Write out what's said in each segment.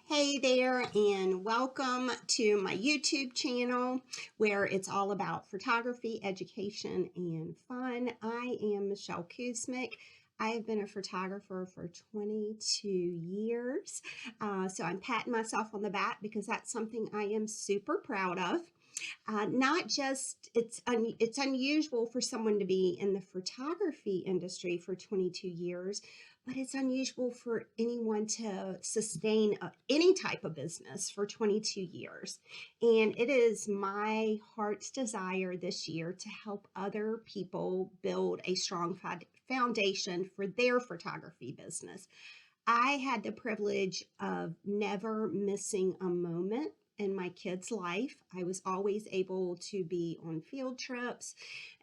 Hey there, and welcome to my YouTube channel where it's all about photography, education, and fun. I am Michelle Kuzmic. I have been a photographer for 22 years, so I'm patting myself on the back because that's something I am super proud of. Not just it's unusual for someone to be in the photography industry for 22 years, but it's unusual for anyone to sustain any type of business for 22 years. And it is my heart's desire this year to help other people build a strong foundation for their photography business. I had the privilege of never missing a moment in my kid's life. I was always able to be on field trips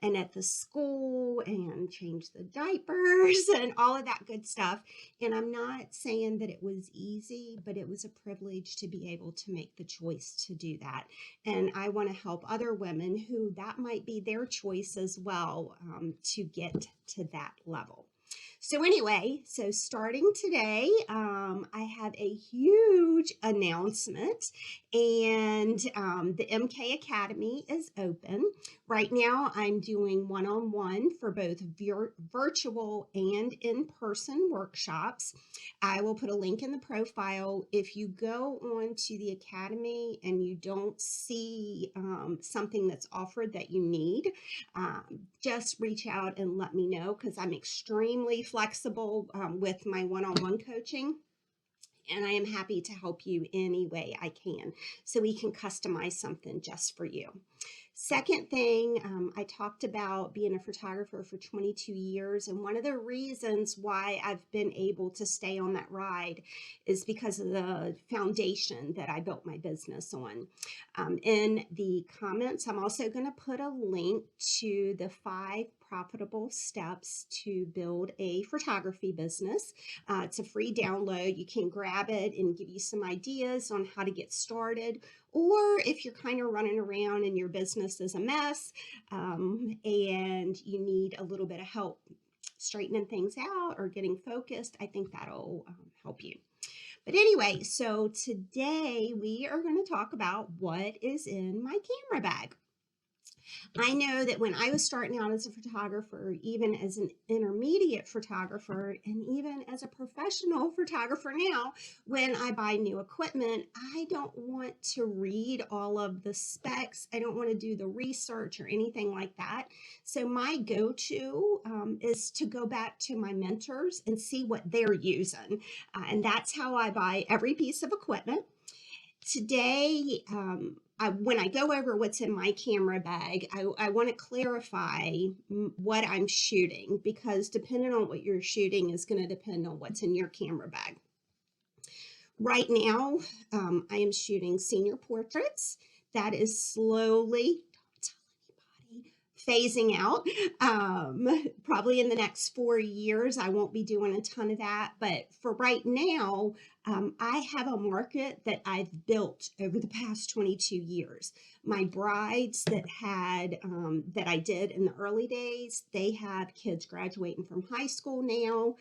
and at the school and change the diapers and all of that good stuff. And I'm not saying that it was easy, but it was a privilege to be able to make the choice to do that. And I want to help other women who that might be their choice as well, to get to that level. So anyway, so starting today, I have a huge announcement, and the MK Academy is open. Right now, I'm doing one-on-one for both virtual and in-person workshops. I will put a link in the profile. If you go on to the Academy and you don't see something that's offered that you need, just reach out and let me know, because I'm extremely flexible with my one-on-one coaching, and I am happy to help you any way I can so we can customize something just for you. Second thing, I talked about being a photographer for 22 years, and one of the reasons why I've been able to stay on that ride is because of the foundation that I built my business on. In the comments, I'm also going to put a link to the 5 profitable steps to build a photography business. It's a free download. You can grab it and give you some ideas on how to get started. Or if you're kind of running around and your business is a mess, and you need a little bit of help straightening things out or getting focused, I think that'll help you. But anyway, so today we are going to talk about what is in my camera bag. I know that when I was starting out as a photographer, even as an intermediate photographer, and even as a professional photographer now, when I buy new equipment, I don't want to read all of the specs. I don't want to do the research or anything like that. So my go-to is to go back to my mentors and see what they're using. And that's how I buy every piece of equipment. Today, when I go over what's in my camera bag, I want to clarify what I'm shooting, because depending on what you're shooting is going to depend on what's in your camera bag. Right now, I am shooting senior portraits. That is slowly, don't tell anybody, phasing out. Probably in the next 4 years, I won't be doing a ton of that. But for right now, I have a market that I've built over the past 22 years. My brides that I did in the early days, they have kids graduating from high school now.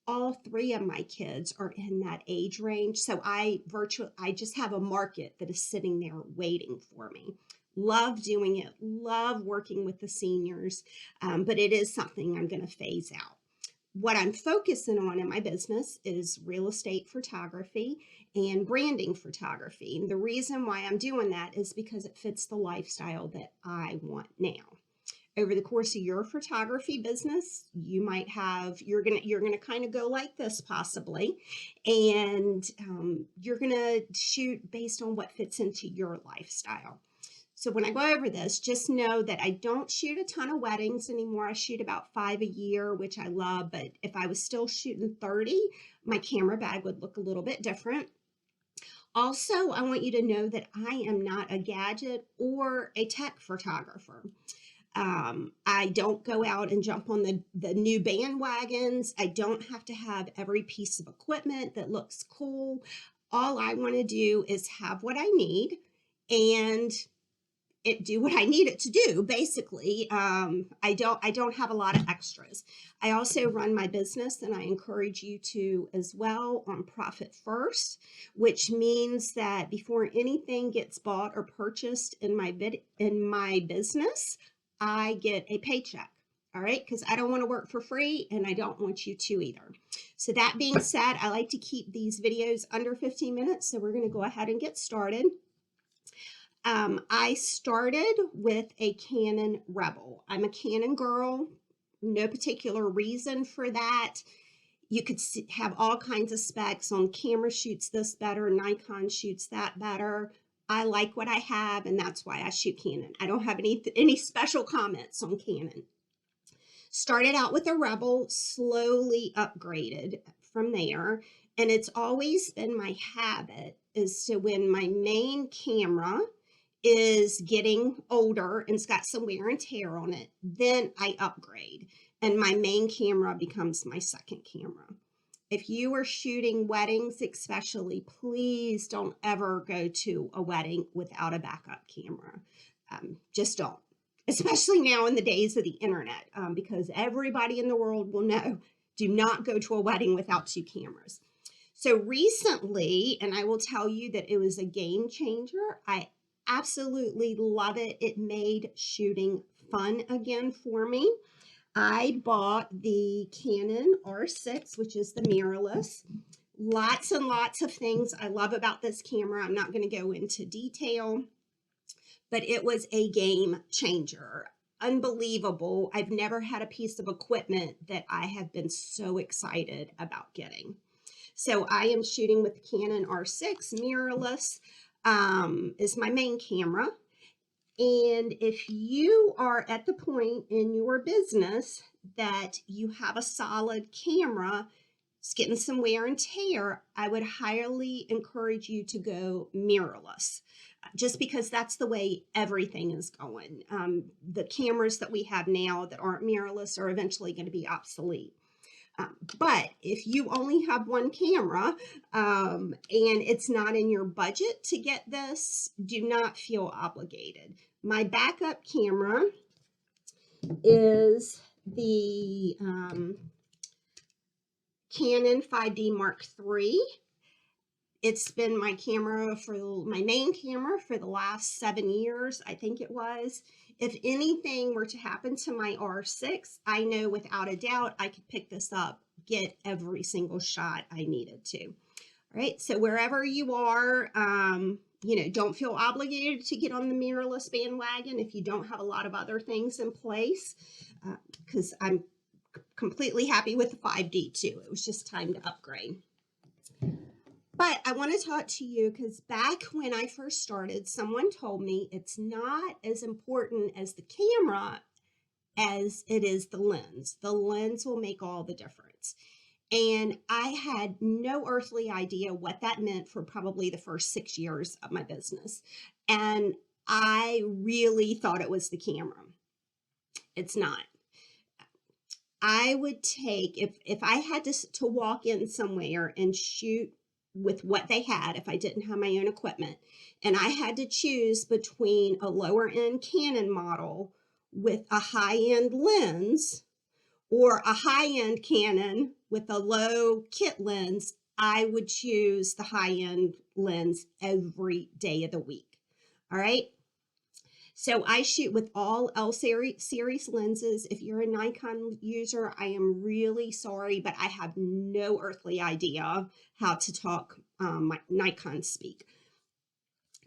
All 3 of my kids are in that age range. So I just have a market that is sitting there waiting for me. Love doing it, love working with the seniors, but it is something I'm going to phase out. What I'm focusing on in my business is real estate photography and branding photography. And the reason why I'm doing that is because it fits the lifestyle that I want now. Over the course of your photography business, you might have, you're gonna kind of go like this possibly, and you're gonna shoot based on what fits into your lifestyle. So when I go over this, just know that I don't shoot a ton of weddings anymore. I shoot about 5 a year, which I love, but if I was still shooting 30, my camera bag would look a little bit different. Also, I want you to know that I am not a gadget or a tech photographer. I don't go out and jump on the new bandwagons. I don't have to have every piece of equipment that looks cool. All I want to do is have what I need, and do what I need it to do. Basically, I don't have a lot of extras. I also run my business, and I encourage you to as well, on profit first, which means that before anything gets bought or purchased in my business, I get a paycheck. All right, because I don't want to work for free, and I don't want you to either. So that being said, I like to keep these videos under 15 minutes, so we're going to go ahead and get started. I started with a Canon Rebel. I'm a Canon girl, no particular reason for that. You could have all kinds of specs on camera shoots this better, Nikon shoots that better. I like what I have, and that's why I shoot Canon. I don't have any special comments on Canon. Started out with a Rebel, slowly upgraded from there, and it's always been my habit is to, when my main camera is getting older and it's got some wear and tear on it, then I upgrade, and my main camera becomes my second camera. If you are shooting weddings especially, please don't ever go to a wedding without a backup camera. Just don't. Especially now in the days of the internet, because everybody in the world will know, do not go to a wedding without two cameras. So recently, and I will tell you that it was a game changer. I absolutely love it. It made shooting fun again for me. I bought the Canon R6, which is the mirrorless. Lots and lots of things I love about this camera. I'm not going to go into detail, but it was a game changer. Unbelievable. I've never had a piece of equipment that I have been so excited about getting. So I am shooting with the Canon R6 mirrorless, is my main camera. And if you are at the point in your business that you have a solid camera, it's getting some wear and tear, I would highly encourage you to go mirrorless, just because that's the way everything is going. The cameras that we have now that aren't mirrorless are eventually going to be obsolete. But if you only have one camera and it's not in your budget to get this, do not feel obligated. My backup camera is the Canon 5D Mark III. It's been my main camera for the last 7 years, I think it was. If anything were to happen to my R6, I know without a doubt I could pick this up, get every single shot I needed to. All right, so wherever you are, don't feel obligated to get on the mirrorless bandwagon if you don't have a lot of other things in place, because I'm completely happy with the 5D too. It was just time to upgrade. But I want to talk to you because back when I first started, someone told me it's not as important as the camera as it is the lens. The lens will make all the difference. And I had no earthly idea what that meant for probably the first 6 years of my business. And I really thought it was the camera. It's not. I would take, if I had to walk in somewhere and shoot with what they had, if I didn't have my own equipment, and I had to choose between a lower end Canon model with a high end lens or a high end Canon with a low kit lens, I would choose the high end lens every day of the week. All right. So I shoot with all L series lenses. If you're a Nikon user, I am really sorry, but I have no earthly idea how to talk my Nikon speak.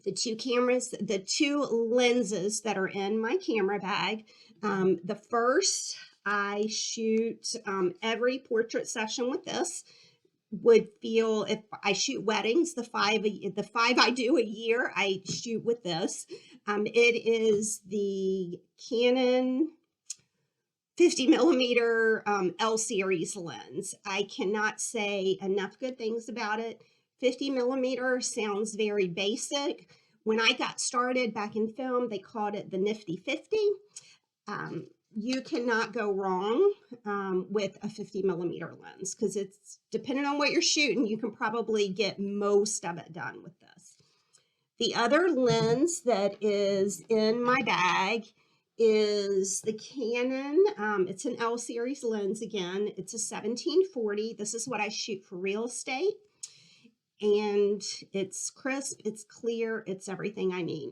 The two lenses that are in my camera bag. The first, I shoot every portrait session with this. Would feel if I shoot weddings, the five I do a year, I shoot with this. It is the Canon 50 millimeter L series lens. I cannot say enough good things about it. 50 millimeter sounds very basic. When I got started back in film, they called it the Nifty 50. You cannot go wrong with a 50 millimeter lens because it's depending on what you're shooting, you can probably get most of it done with this. The other lens that is in my bag is the Canon. It's an L series lens again. It's a 1740. This is what I shoot for real estate. And it's crisp, it's clear, it's everything I need.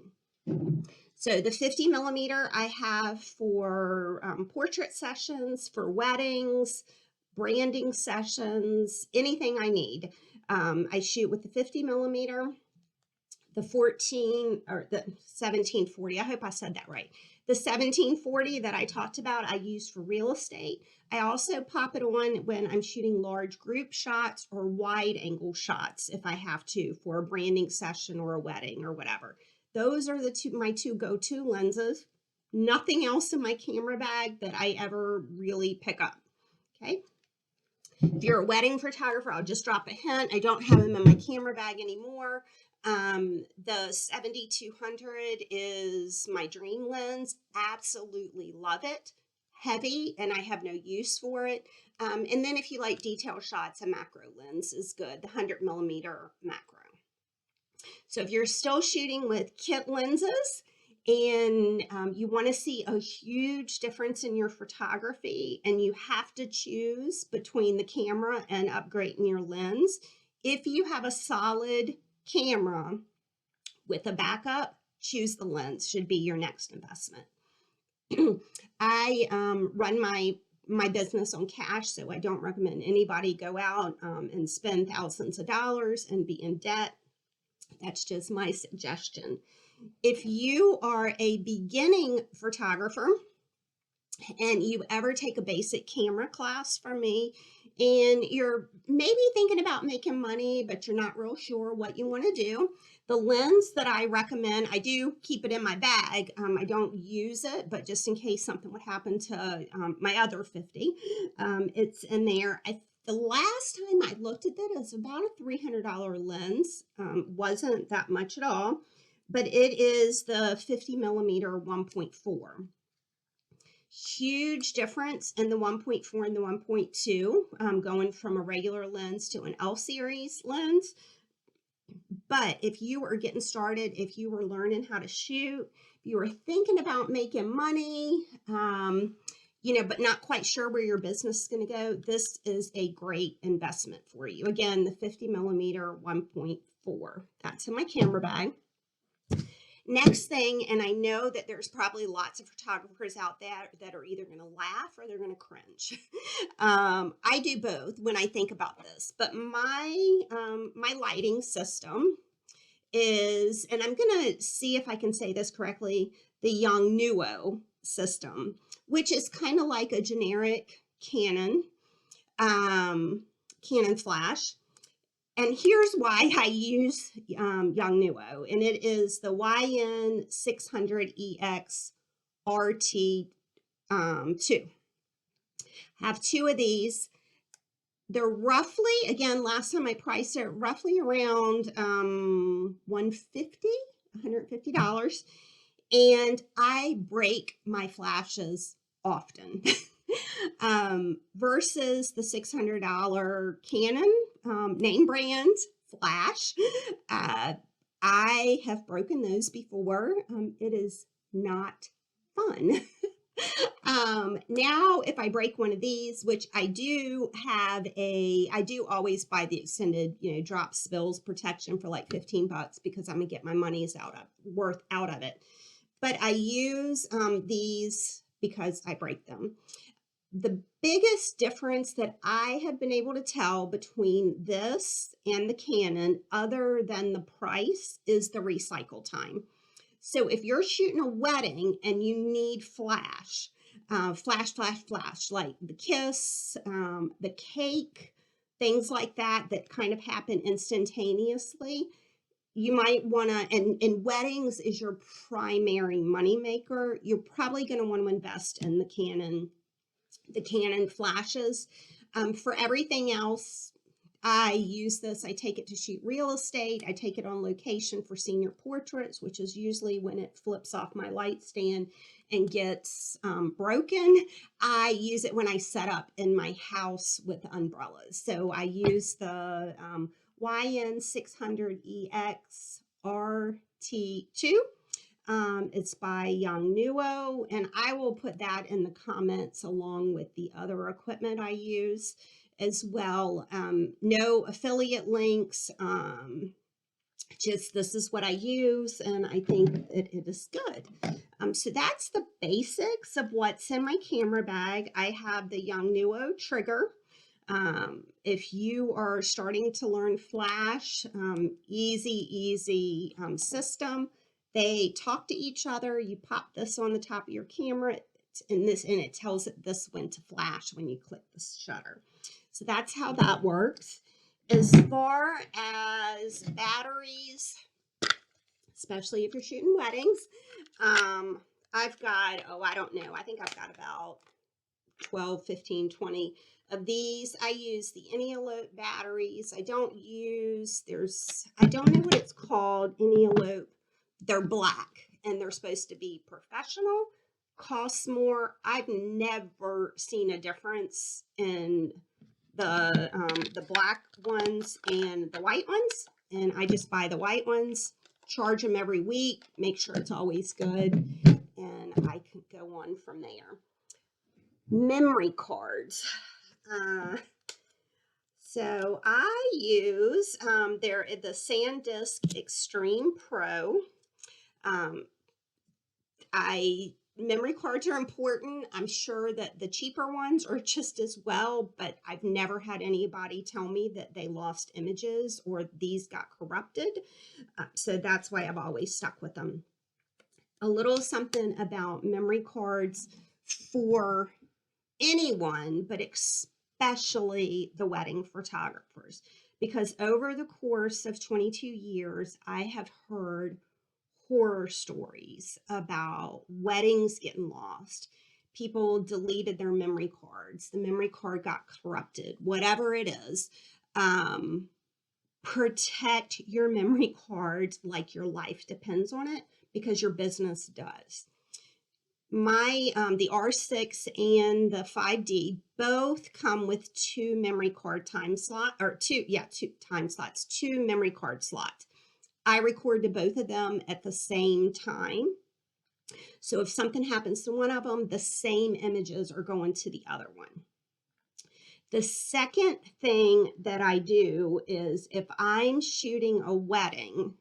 So the 50 millimeter I have for portrait sessions, for weddings, branding sessions, anything I need. I shoot with the 50 millimeter, the 14 or the 1740. I hope I said that right. The 1740 that I talked about, I use for real estate. I also pop it on when I'm shooting large group shots or wide angle shots if I have to for a branding session or a wedding or whatever. Those are my two go-to lenses. Nothing else in my camera bag that I ever really pick up. Okay. If you're a wedding photographer, I'll just drop a hint. I don't have them in my camera bag anymore. The 7200 is my dream lens. Absolutely love it. Heavy, and I have no use for it. And then if you like detail shots, a macro lens is good, the 100 millimeter macro. So if you're still shooting with kit lenses and you want to see a huge difference in your photography and you have to choose between the camera and upgrading your lens, if you have a solid camera with a backup, choose the lens, should be your next investment. I run my business on cash, so I don't recommend anybody go out and spend thousands of dollars and be in debt. That's just my suggestion. If you are a beginning photographer and you ever take a basic camera class from me and you're maybe thinking about making money, but you're not real sure what you want to do, the lens that I recommend, I do keep it in my bag. I don't use it, but just in case something would happen to my other 50, it's in there. The last time I looked at that, it was about a $300 lens. Wasn't that much at all, but it is the 50 millimeter 1.4. Huge difference in the 1.4 and the 1.2, going from a regular lens to an L series lens. But if you are getting started, if you were learning how to shoot, if you were thinking about making money, but not quite sure where your business is going to go, this is a great investment for you. Again, the 50 millimeter 1.4. That's in my camera bag. Next thing, and I know that there's probably lots of photographers out there that are either going to laugh or they're going to cringe. I do both when I think about this, but my lighting system is, and I'm going to see if I can say this correctly, the Yongnuo system, which is kind of like a generic Canon flash. And here's why I use Yongnuo, and it is the YN600EX RT2. Have two of these. They're roughly, again, last time I priced it, roughly around $150. And I break my flashes often versus the $600 Canon name brand flash. I have broken those before. It is not fun. Now if I break one of these, which I do always buy the extended, drop spills protection for like $15 because I'm gonna get my money's worth out of it. But I use these because I break them. The biggest difference that I have been able to tell between this and the Canon, other than the price, is the recycle time. So if you're shooting a wedding and you need flash, like the kiss, the cake, things like that kind of happen instantaneously, you might want to, and weddings is your primary money maker, you're probably going to want to invest in the Canon flashes. For everything else, I use this. I take it to shoot real estate. I take it on location for senior portraits, which is usually when it flips off my light stand and gets broken. I use it when I set up in my house with umbrellas. So I use the YN600EX T2. It's by Yongnuo, and I will put that in the comments along with the other equipment I use as well. No affiliate links. Just this is what I use, and I think that it is good. So that's the basics of what's in my camera bag. I have the Yongnuo Trigger. If you are starting to learn Flash, easy system. They talk to each other. You pop this on the top of your camera, and it tells it this when to flash when you click the shutter. So that's how that works. As far as batteries, especially if you're shooting weddings, I've got, I don't know, I think I've got about 12, 15, 20 of these. I use the Enealope batteries. I don't know what it's called, Enealope. They're black, and they're supposed to be professional, cost more. I've never seen a difference in the black ones and the white ones, and I just buy the white ones, charge them every week, make sure it's always good, and I can go on from there. Memory cards. So I use the SanDisk Extreme Pro. Memory cards are important. I'm sure that the cheaper ones are just as well, but I've never had anybody tell me that they lost images or these got corrupted. So that's why I've always stuck with them. A little something about memory cards for anyone, but especially the wedding photographers, because over the course of 22 years, I have heard horror stories about weddings getting lost. People deleted their memory cards. The memory card got corrupted, whatever it is. Protect your memory cards like your life depends on it, because your business does. The R6 and the 5D both come with two memory card time slot, or two time slots, two memory card slots. I record to both of them at the same time. So if something happens to one of them, the same images are going to the other one. The second thing that I do is if I'm shooting a wedding,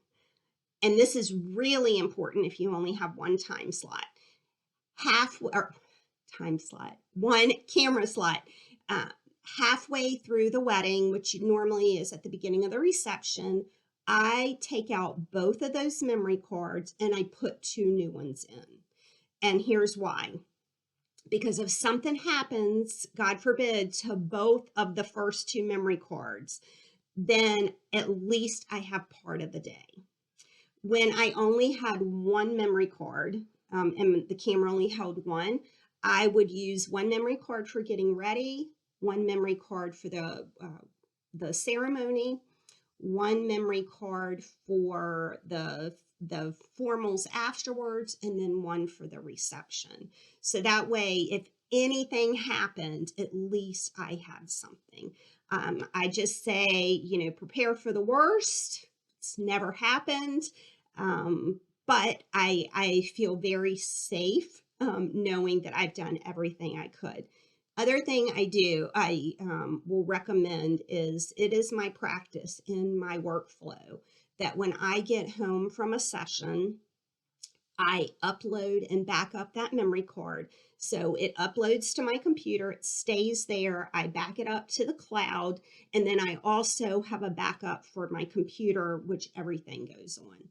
and this is really important if you only have one time slot, one camera slot, halfway through the wedding, which normally is at the beginning of the reception, I take out both of those memory cards and I put two new ones in. And here's why. Because if something happens, God forbid, to both of the first two memory cards, then at least I have part of the day. When I only had one memory card, and the camera only held one, I would use one memory card for getting ready, one memory card for the ceremony, one memory card for the formals afterwards, and then one for the reception. So that way, if anything happened, at least I had something. I just say, prepare for the worst. It's never happened. But I feel very safe knowing that I've done everything I could. Other thing I will recommend is, it is my practice in my workflow that when I get home from a session, I upload and back up that memory card. So it uploads to my computer, it stays there, I back it up to the cloud, and then I also have a backup for my computer, which everything goes on.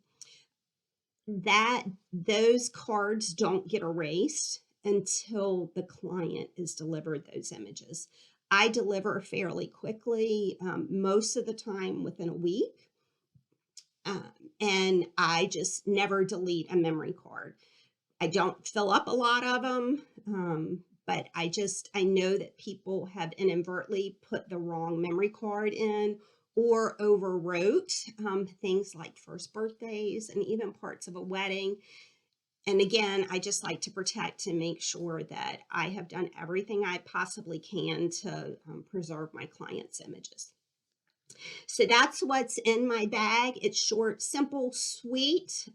Those cards don't get erased until the client is delivered those images. I deliver fairly quickly, most of the time within a week, and I just never delete a memory card. I don't fill up a lot of them, but I know that people have inadvertently put the wrong memory card in or overwrote things like first birthdays and even parts of a wedding. And again, I just like to protect and make sure that I have done everything I possibly can to preserve my clients' images. So that's what's in my bag. It's short, simple, sweet.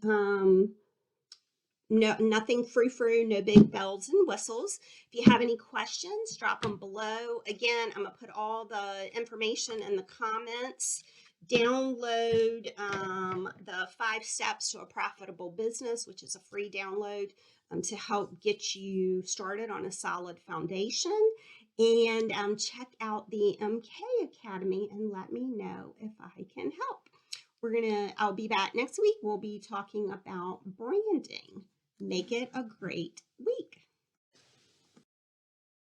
No, nothing frou-frou, no big bells and whistles. If you have any questions, drop them below. Again, I'm gonna put all the information in the comments. Download the 5 Steps to a Profitable Business, which is a free download to help get you started on a solid foundation. And check out the MK Academy and let me know if I can help. I'll be back next week. We'll be talking about branding. Make it a great week.